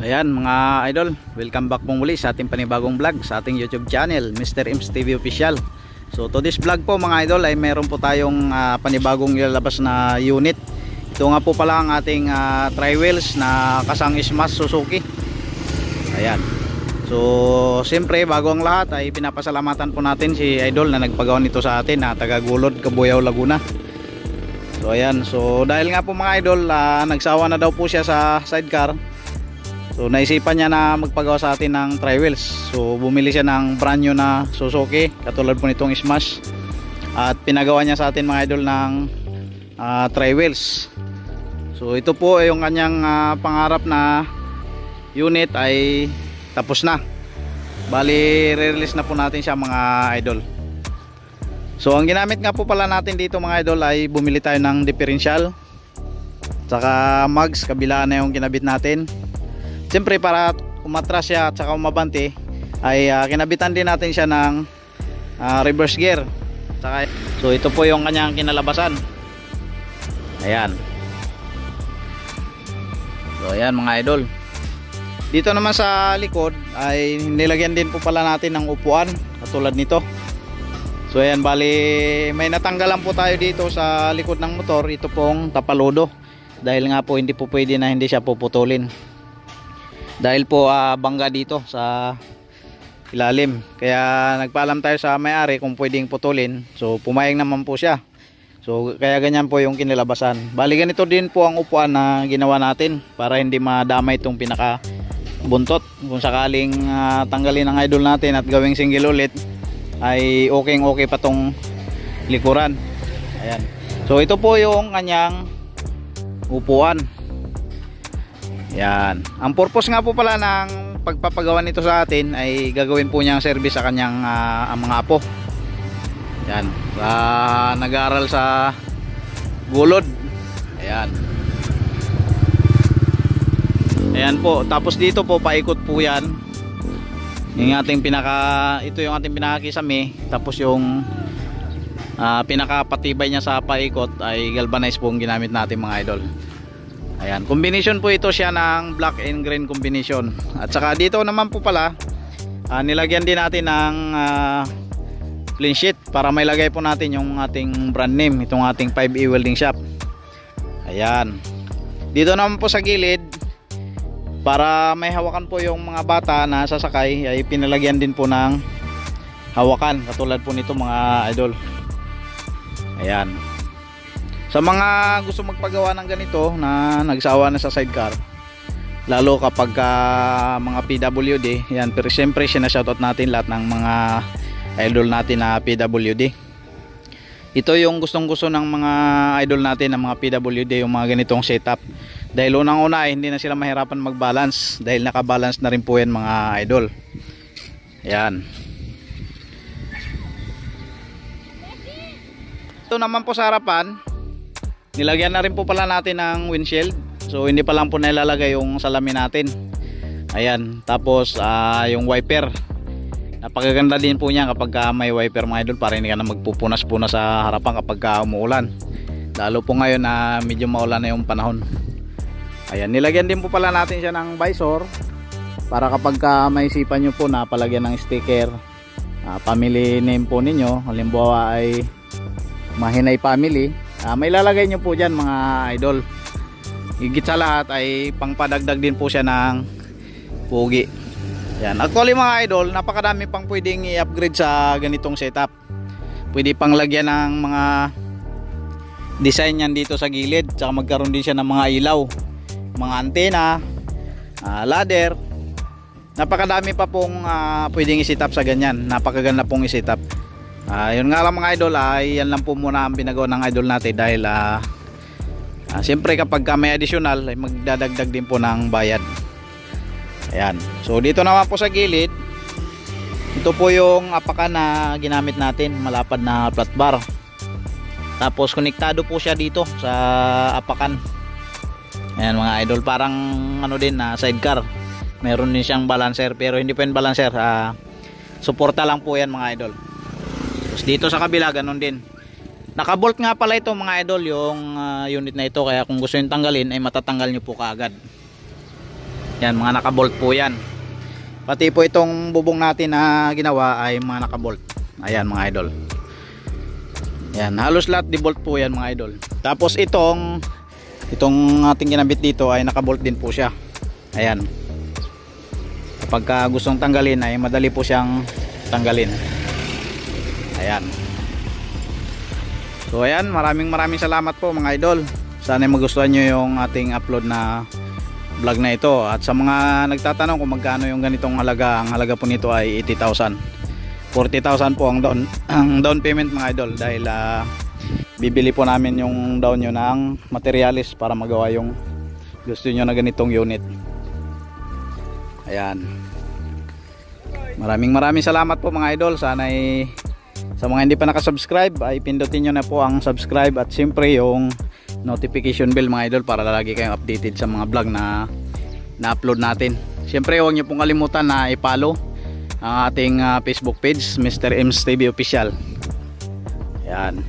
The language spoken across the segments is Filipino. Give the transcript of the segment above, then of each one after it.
Ayan mga idol, welcome back po muli sa ating panibagong vlog sa ating YouTube channel, Mr. Ims TV Official. So to this vlog po mga idol ay meron po tayong panibagong ilalabas na unit. Ito nga po pala ang ating tri-wheels na kasang Smash Suzuki. Ayan. So siyempre bago ang lahat ay pinapasalamatan po natin si idol na nagpagawa nito sa atin na taga Gulod, Cabuyao, Laguna. So ayan, so dahil nga po mga idol nagsawa na daw po siya sa sidecar. So naisipan niya na magpagawa sa atin ng tri-wheels. So bumili siya ng brand new na Suzuki katulad po nitong Smash. At pinagawa niya sa atin mga idol ng tri-wheels. So ito po ay yung kanyang pangarap na unit ay tapos na. Bali re-release na po natin siya mga idol. So ang ginamit nga po pala natin dito mga idol ay bumili tayo ng differential. Saka mags, kabila na yung kinabit natin. Siyempre para umatras siya at saka umabante ay kinabitan din natin siya ng reverse gear. Saka, so ito po yung kanyang kinalabasan. Ayan. So ayan mga idol. Dito naman sa likod ay nilagyan din po pala natin ng upuan katulad nito. So ayan, bali may natanggalan po tayo dito sa likod ng motor. Ito pong tapaludo. Dahil nga po hindi po pwede na hindi siya puputulin. Dahil po bangga dito sa ilalim. Kaya nagpaalam tayo sa may-ari kung pwedeng putulin. So pumayag naman po siya. So kaya ganyan po yung kinilabasan. Bali ganito din po ang upuan na ginawa natin para hindi madamay itong pinaka buntot. Kung sakaling tanggalin ang idol natin at gawing single ulit ay okay pa tong likuran. Ayan. So ito po yung kanyang upuan. Yan. Ang purpose nga po pala ng pagpapagawa nito sa atin ay gagawin po niyang service sa kanyang mga apo. Yan. Nag-aaral sa Gulod. Ayan. Ayan po. Tapos dito po paikot po yan. Yung ating ito yung ating pinakakisame. Tapos yung pinakapatibay niya sa paikot ay galvanized po ang ginamit natin mga idol. Ayan, combination po ito siya ng black and green combination. At saka dito naman po pala nilagyan din natin ng clean sheet para may lagay po natin yung ating brand name, itong ating 5E welding shop. Ayan. Dito naman po sa gilid para may hawakan po yung mga bata na sasakay ay pinalagyan din po ng hawakan katulad po nito mga idol. Ayan. Sa mga gusto magpagawa ng ganito na nagsawa na sa sidecar, lalo kapag mga PWD, yan, pero siyempre sinashoutout natin lahat ng mga idol natin na PWD. Ito yung gustong gusto ng mga idol natin na mga PWD, yung mga ganitong setup. Dahil unang-una hindi na sila mahirapan mag-balance dahil naka-balance na rin po yan mga idol. Yan. Ito naman po sa harapan, nilagyan na rin po pala natin ng windshield. So hindi pa lang po nilalagay yung salamin natin. Ayan. Tapos yung wiper, napakaganda din po niya kapag may wiper mga idol, para hindi ka na magpupunas-punas sa harapan kapag umuulan. Lalo po ngayon na medyo maulan na yung panahon. Ayan. Nilagyan din po pala natin siya ng visor para kapag may isipan nyo po na palagyan ng sticker family name po ninyo, halimbawa ay Mahinay family, may lalagay nyo po dyan mga idol. Higit sa lahat ay pangpadagdag din po siya ng pugi. Yan. Actually mga idol, napakadami pang pwedeng i-upgrade sa ganitong setup. Pwede pang lagyan ng mga design yan dito sa gilid. Tsaka magkaroon din siya ng mga ilaw, mga antena, ladder. Napakadami pa pong pwedeng i-setup sa ganyan. Napakaganda pong i-setup. Yun nga lang mga idol, yan lang po muna ang pinagawa ng idol natin dahil siyempre kapag may additional ay magdadagdag din po ng bayad. Ayan. So dito naman po sa gilid, ito po yung apakan na ginamit natin, malapad na flat bar. Tapos konektado po siya dito sa apakan. Ayan mga idol, parang ano din na sidecar. Meron din siyang balancer pero hindi po yung balancer, suporta lang po yan mga idol. Tapos dito sa kabila ganun din. Nakabolt nga pala ito mga idol yung unit na ito, kaya kung gusto nyo tanggalin ay matatanggal nyo po kaagad. Yan, mga nakabolt po yan. Pati po itong bubong natin na ginawa ay mga nakabolt. Ayan mga idol. Yan, halos lahat di-bolt po yan mga idol. Tapos itong ating ginabit dito ay nakabolt din po siya. Ayan. Kapag gustong tanggalin ay madali po siyang tanggalin. Ayan. So ayan, maraming salamat po mga idol. Sana magustuhan nyo yung ating upload na vlog na ito. At sa mga nagtatanong kung magkano yung ganitong halaga, ang halaga po nito ay 80,000. 40,000 po ang down payment mga idol. Dahil bibili po namin yung down nyo ng materialis para magawa yung gusto nyo na ganitong unit. Ayan. Maraming salamat po mga idol. Sana ay sa mga hindi pa nakasubscribe ay pindutin nyo na po ang subscribe at siyempre yung notification bell mga idol para lagi kayong updated sa mga vlog na upload natin. Siyempre huwag nyo pong kalimutan na i-follow ang ating Facebook page, Mr. Ems TV Official. Ayan.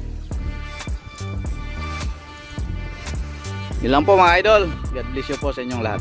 Yun lang po mga idol. God bless you po sa inyong lahat.